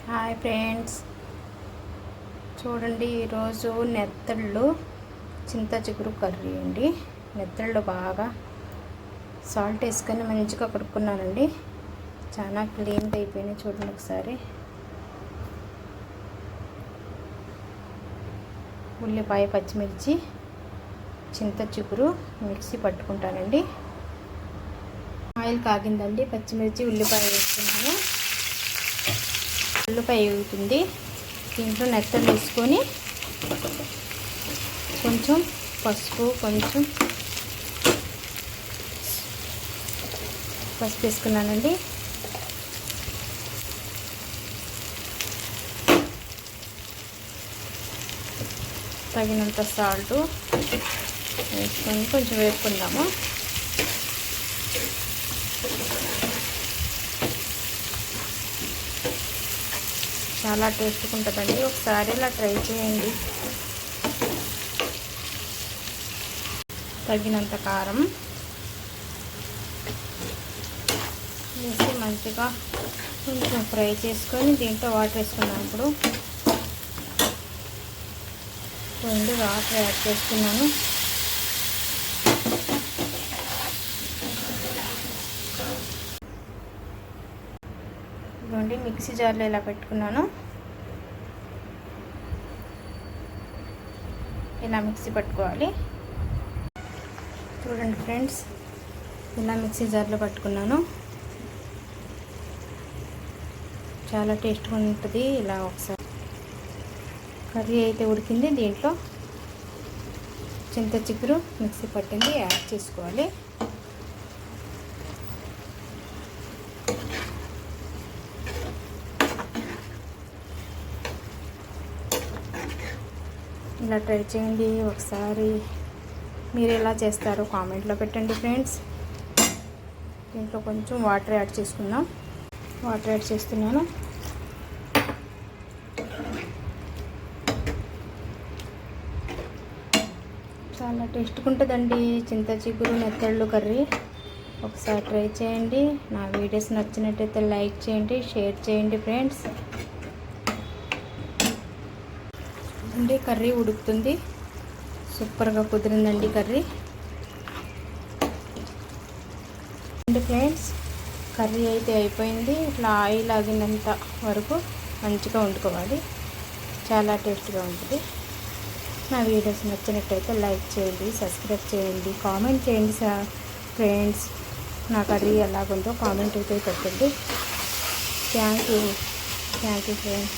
Hi friends, చూడండి ఈరోజు నెత్తళ్ళు చింత చిగురు కర్రీ అండి. నెత్తళ్ళు బాగా సాల్ట్ వేసుకొని మంచిగా కడుక్కున్నానండి. చాలా క్లీన్గా అయిపోయినాయి. చూడండి ఒకసారి. ఉల్లిపాయ, పచ్చిమిర్చి, చింత చిగురు మిక్సీ పట్టుకుంటానండి. ఆయిల్ కాగిందండి. పచ్చిమిర్చి, ఉల్లిపాయ వేసుకుంటాను. ఉల్లిపాయ వేగుతుంది. దీంట్లో నెత్తలు వేసుకొని కొంచెం పసుపు వేసుకున్నానండి. తగినంత సాల్ట్ వేసుకొని కొంచెం వేపుకుందాము. చాలా టేస్ట్గా ఉంటుందండి. ఒకసారి ఇలా ట్రై చేయండి. తగినంత కారం వేసి మంచిగా కొంచెం ఫ్రై చేసుకొని దీంట్లో వాటర్ వేసుకున్నాను. ఇప్పుడు రెండు వాటర్ యాడ్ చేసుకున్నాను. ఇదిగోండి, మిక్సీ జార్లో ఇలా పెట్టుకున్నాను. ఇలా మిక్సీ పట్టుకోవాలి. చూడండి ఫ్రెండ్స్, ఇలా మిక్సీ జార్లో పట్టుకున్నాను. చాలా టేస్ట్గా ఉంటుంది. ఇలా ఒకసారి కర్రీ అయితే ఉడికింది. దీంట్లో చింత చిగురు మిక్సీ పట్టింది యాడ్ చేసుకోవాలి. ఇలా ట్రై చేయండి ఒకసారి. మీరు ఎలా చేస్తారో కామెంట్లో పెట్టండి ఫ్రెండ్స్. దీంట్లో కొంచెం వాటర్ యాడ్ చేసుకుందాం. వాటర్ యాడ్ చేస్తున్నాను. చాలా టేస్ట్గా ఉంటుందండి చింత చిగురు నెత్తళ్ళు కర్రీ. ఒకసారి ట్రై చేయండి. నా వీడియోస్ నచ్చినట్టయితే లైక్ చేయండి, షేర్ చేయండి ఫ్రెండ్స్. కర్రీ ఉడుకుతుంది. సూపర్గా కుదిరిందండి కర్రీ. ఫ్రెండ్స్, కర్రీ అయితే అయిపోయింది. ఇట్లా ఆయిల్ ఆగినంత వరకు మంచిగా వండుకోవాలి. చాలా టేస్ట్గా ఉంటుంది. నా వీడియోస్ నచ్చినట్టయితే లైక్ చేయండి, సబ్స్క్రైబ్ చేయండి, కామెంట్ చేయండి ఫ్రెండ్స్. నా కర్రీ ఎలాగుందో కామెంట్ అయితే పెట్టండి. Thank you friends.